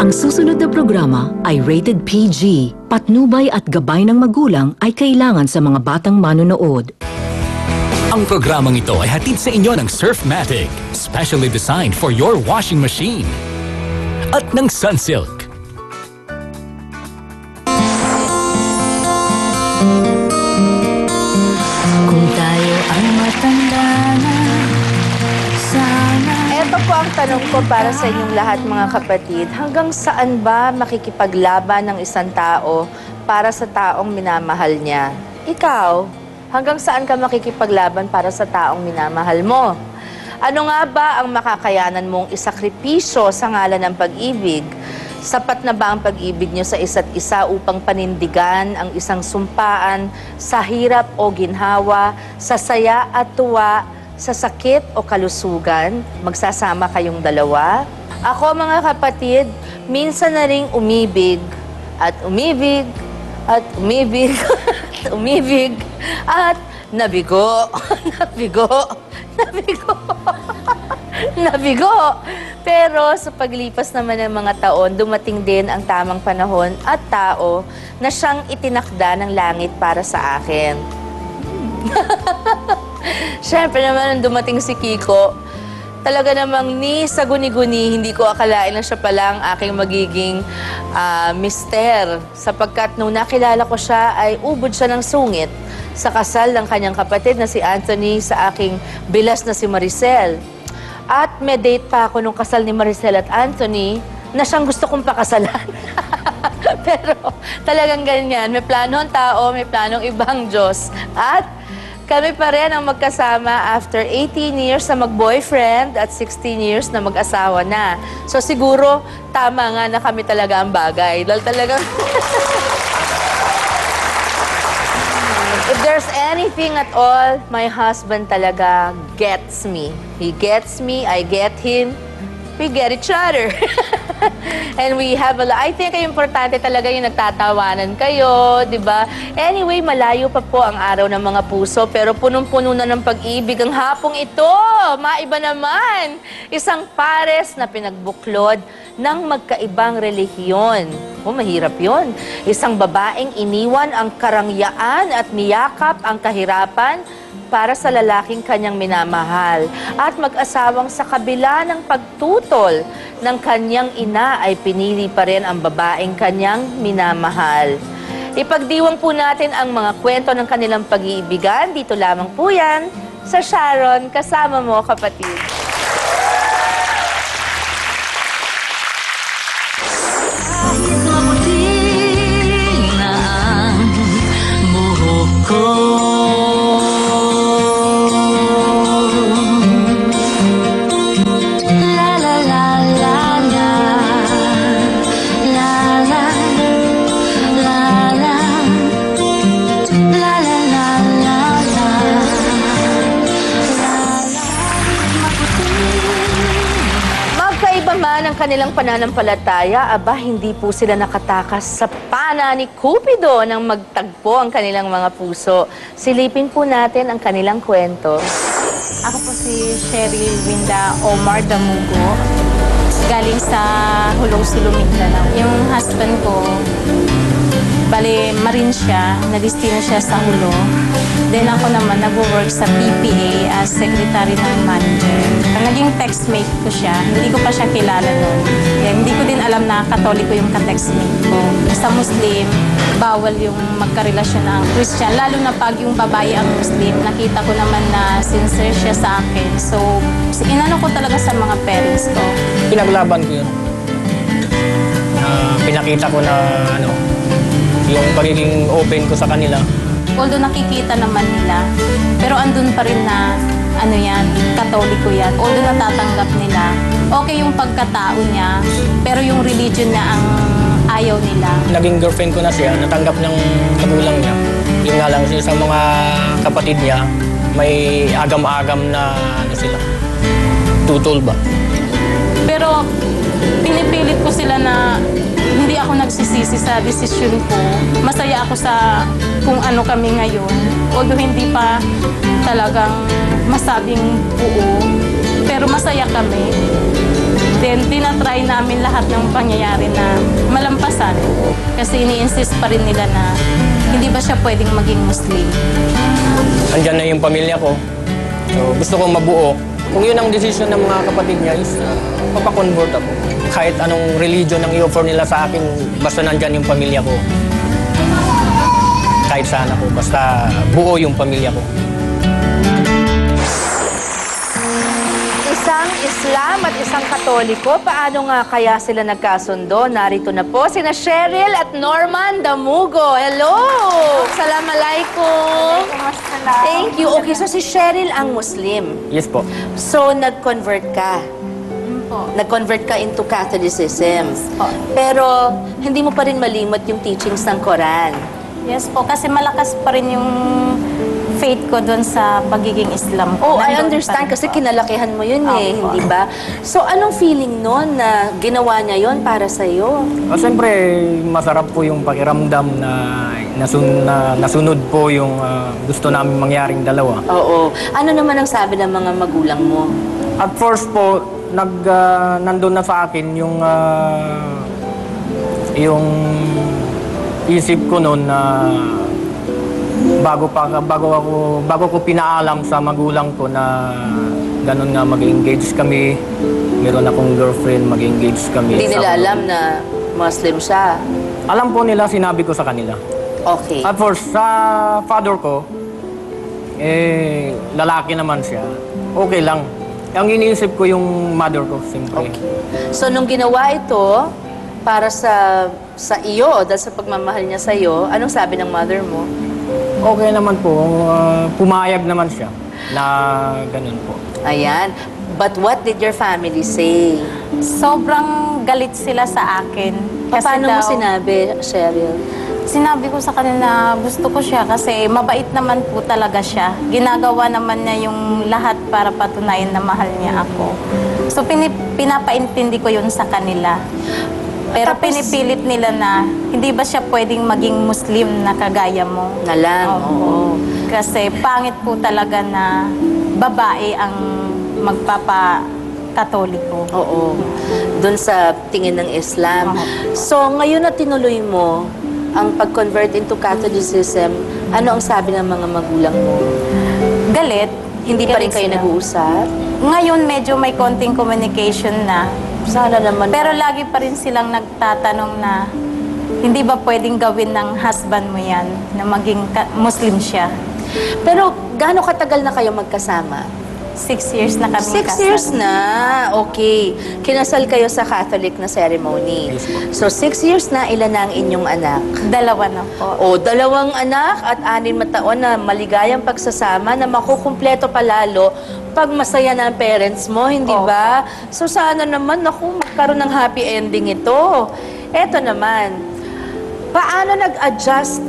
Ang susunod na programa ay rated PG. Patnubay at gabay ng magulang ay kailangan sa mga batang manonood. Ang programang ito ay hatid sa inyo ng Surfmatic, specially designed for your washing machine. At ng Sunsilk. Kung tayo ay matanda na, sana... Ito po ang tanong ko para sa inyong lahat, mga kapatid. Hanggang saan ba makikipaglaban ng isang tao para sa taong minamahal niya? Ikaw, hanggang saan ka makikipaglaban para sa taong minamahal mo? Ano nga ba ang makakayanan mong isakripisyo sa ngalan ng pag-ibig? Sapat na ba ang pag-ibig niyo sa isa't isa upang panindigan ang isang sumpaan sa hirap o ginhawa, sa saya at tuwa, sa sakit o kalusugan? Magsasama kayong dalawa? Ako, mga kapatid, minsan na ring umibig at umibig at umibig at umibig at nabigo. Nabigo. Nabigo. Nabigo. Pero sa paglipas naman ng mga taon, dumating din ang tamang panahon at tao na siyang itinakda ng langit para sa akin. Siyempre naman, nung dumating si Kiko, talaga namang ni sa guni-guni, hindi ko akalain na siya pala ang aking magiging mister. Sapagkat nung nakilala ko siya, ay ubod siya ng sungit sa kasal ng kanyang kapatid na si Anthony sa aking bilas na si Maricel. At may date pa ako nung kasal ni Maricel at Anthony na siyang gusto kong pakasalan. Pero talagang ganyan. May planong tao, may planong ibang Diyos. At kami pa rin ang magkasama after 18 years na mag-boyfriend at 16 years na mag-asawa na. So siguro, tama nga na kami talaga ang bagay. Dahil talagang... If there's anything at all, my husband talaga gets me. He gets me, I get him, we get each other. And we have a lot. I think ay importante talaga yung nagtatawanan kayo, di ba? Anyway, malayo pa po ang araw ng mga puso, pero punong-puno na ng pag-ibig ang hapong ito. Maiba naman. Isang pares na pinagbuklod ng magkaibang relihiyon. Mahirap yon. Isang babaeng iniwan ang karangyaan at niyakap ang kahirapan para sa lalaking kanyang minamahal. At mag-asawang sa kabila ng pagtutol ng kanyang ina ay pinili pa rin ang babaeng kanyang minamahal. Ipagdiwang po natin ang mga kwento ng kanilang pag-iibigan. Dito lamang po yan sa Sharon. Kasama mo, kapatid. Kahit maputi na ang buhok ko, ang kanilang pananampalataya, aba, hindi po sila nakatakas sa pana ni Cupido nang magtagpo ang kanilang mga puso. Silipin po natin ang kanilang kwento. Ako po si Cheryl Winda Omar Damugo, galing sa Hulong Sulu, Mindanao. Yung husband ko, bale, marine siya, nalistino siya sa Hulo. Then ako naman, nag-work sa PPA as secretary ng manager. Naging textmate ko siya, hindi ko pa siya kilala noon. Hindi ko din alam na Katoliko yung ka-textmate ko. Sa Muslim, bawal yung magkarelasyon ng Christian, lalo na pag yung babae ang Muslim. Nakita ko naman na sincere siya sa akin. So, inano ko talaga sa mga parents ko. Pinaglaban ko yun. Pinakita ko na yung pagiging open ko sa kanila. Although nakikita naman nila, pero andun pa rin na Katoliko yan. Although natatanggap nila, okay yung pagkatao niya, pero yung religion niya ang ayaw nila. Naging girlfriend ko na siya, natanggap ng magulang niya. Yung nga lang sa mga kapatid niya, may agam-agam na sila. Tutol ba? Pero pinipilit ko sila na hindi ako nagsisisi sa desisyon ko. Masaya ako sa kung ano kami ngayon. Although hindi pa talagang masabing buo, pero masaya kami. Then, tinatry namin lahat ng pangyayari na malampasan. Kasi ini-insist pa rin nila na hindi ba siya pwedeng maging Muslim. Andyan na yung pamilya ko. So, gusto kong mabuo. Kung yun ang decision ng mga kapatid niya is mapakonvert ako. Kahit anong religion ang i-offer nila sa akin, basta nandyan yung pamilya ko. Kahit saan ako, basta buo yung pamilya ko. Isang Islam at isang Katoliko, paano nga kaya sila nagkasundo? Narito na po sina Cheryl at Norman Damugo. Hello! Assalamualaikum! Thank you. Okay, so si Cheryl ang Muslim. Yes po. So, nag-convert ka. Po. Nag-convert ka into Catholicism. Po. Pero, hindi mo pa rin malimot yung teachings ng Quran. Yes po, kasi malakas pa rin yung faith ko doon sa pagiging Islam Oh, ko. I Nandun understand pa rin kasi po. kinalakihan mo yun eh, Opo. hindi ba? So, anong feeling nun na ginawa niya yon para sa'yo? Siyempre, masarap po yung pakiramdam na nasunod po yung gusto namin mangyaring dalawa. Oo. Ano naman ang sabi ng mga magulang mo? At first po, nandun na sa akin yung isip ko noon na bago ko pinaalam sa magulang ko na ganun nga mag-engage kami, meron akong girlfriend, mag-engage kami. Hindi nila alam na Muslim siya. Alam po nila, sinabi ko sa kanila. Okay. At first, sa father ko, lalaki naman siya. Okay lang. Ang iniisip ko yung mother ko, siyempre. Okay. So, nung ginawa ito, para sa iyo, dahil sa pagmamahal niya sa iyo, anong sabi ng mother mo? Okay naman po. Pumayag naman siya na ganun po. Ayan. But what did your family say? Sobrang galit sila sa akin. Kasi Paano mo daw- sinabi, Cheryl? Sinabi ko sa kanila na gusto ko siya kasi mabait naman po talaga siya. Ginagawa naman niya yung lahat para patunayan na mahal niya ako. So pinapaintindi ko yun sa kanila. Pero Tapos- pinipilit nila na hindi ba siya pwedeng maging Muslim na kagaya mo? Na lang, Opo. oo. Kasi pangit po talaga na babae ang magpapa-Katoliko. Oo. Doon sa tingin ng Islam. So, ngayon na tinuloy mo ang pag-convert into Catholicism, ano ang sabi ng mga magulang mo? Galit. Hindi pa rin Galit kayo sila. nag-uusap? Ngayon medyo may konting communication na. Sana naman. Pero lagi pa rin silang nagtatanong na hindi ba pwedeng gawin ng husband mo yan na maging Muslim siya. Pero gaano katagal na kayo magkasama? 6 years na kami 6 years na. Okay. Kinasal kayo sa Catholic na ceremony. Yes po. So, 6 years na, ilan na ang inyong anak? 2 na po. O, 2 anak at 6 na taon na maligayang pagsasama na makukumpleto palalo pag masaya na ang parents mo, hindi Opo. ba? So, sana naman, naku, magkaroon ng happy ending ito. Eto naman, paano nag-adjust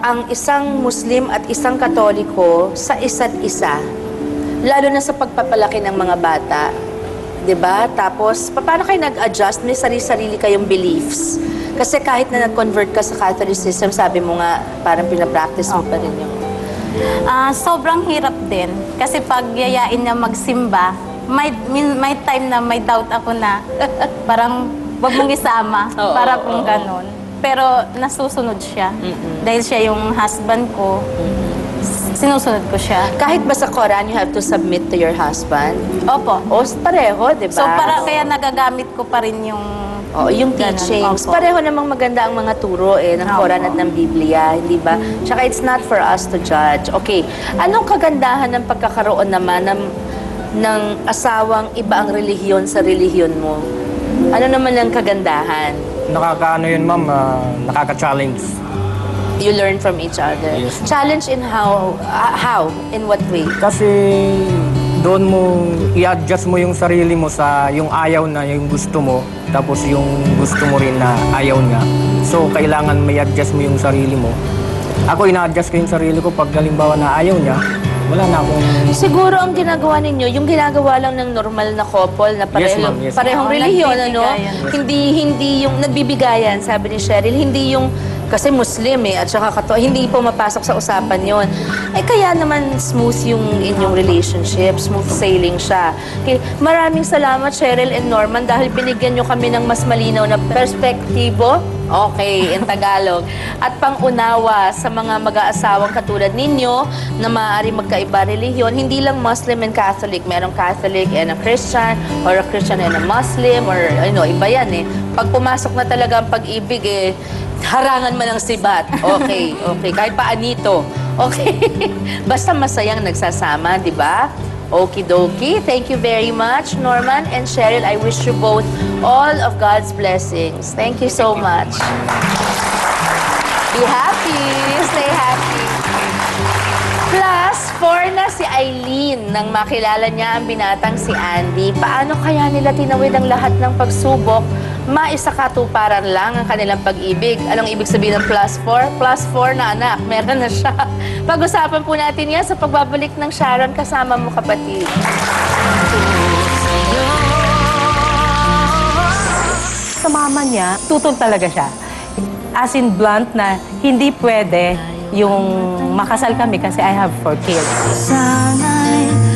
ang isang Muslim at isang Katoliko sa isa't isa? Lalo na sa pagpapalaki ng mga bata. 'Di ba? Tapos, paano kayo nag-adjust? May sarili-sarili kayong beliefs. Kasi kahit na nag-convert ka sa Catholicism, sabi mo nga, parang pinapractice mo pa rin yung... Sobrang hirap din. Kasi pag yayain na magsimba, may time na may doubt ako na parang wag mong isama. Oo, para oo, kung ganun. Pero nasusunod siya. Dahil siya yung husband ko, sinusunod ko siya. Kahit ba sa Quran, you have to submit to your husband? Opo. O, pareho, di ba? So, kaya nagagamit ko pa rin yung... Oo, yung Ganun, teachings. opo. Pareho namang maganda ang mga turo ng Opo. Quran at ng Biblia, hindi ba? Tsaka it's not for us to judge. Okay, anong kagandahan ng pagkakaroon naman ng asawang iba ang relihiyon sa relihiyon mo? Ano naman ang kagandahan? Nakakaano yun, ma'am, nakaka-challenge. You learn from each other. Yes. Challenge in how? How? In what way? Kasi doon mo i-adjust mo yung sarili mo sa yung ayaw na yung gusto mo, tapos yung gusto mo rin na ayaw niya. So, kailangan may adjust mo yung sarili mo. Ako, ina-adjust ko yung sarili ko pag halimbawa na ayaw niya, wala na akong... Siguro ang ginagawa ninyo, yung ginagawa lang ng normal na couple na Yes, ma'am. Yes, ma'am. parehong Oo, relihiyon, ano? nagbibigayan. Hindi yung nagbibigayan, sabi ni Cheryl, hindi yung Kasi Muslim at saka hindi po mapasok sa usapan yon. Kaya naman smooth yung inyong relationship, smooth sailing siya. Okay, maraming salamat Cheryl and Norman dahil binigyan nyo kami ng mas malinaw na perspektibo. Okay, in Tagalog. At pangunawa sa mga mag-aasawang katulad ninyo na maaari magkaiba relihiyon, hindi lang Muslim and Catholic. Merong Catholic and a Christian, or a Christian and a Muslim, or iba yan Pag pumasok na talaga ang pag-ibig, harangan man ng sibat. Okay, kahit paanito. Okay. Basta masayang nagsasama, di ba? Okie-dokie. Thank you very much, Norman and Cheryl. I wish you both all of God's blessings. Thank you so much. Be happy. Stay happy. Plus, 4 na si Eileen nang makilala niya ang binatang si Andy. Paano kaya nila tinawid ang lahat ng pagsubok? Maisakatuparan lang ang kanilang pag-ibig. Anong ibig sabihin ng plus 4? Plus 4 na anak. Meron na siya. Pag-usapan po natin yan sa pagbabalik ng Sharon kasama mo, kapatid. Sa mama niya, tutol talaga siya. As in blunt na hindi pwede yung makasal kami kasi I have 4 kids. Sana'y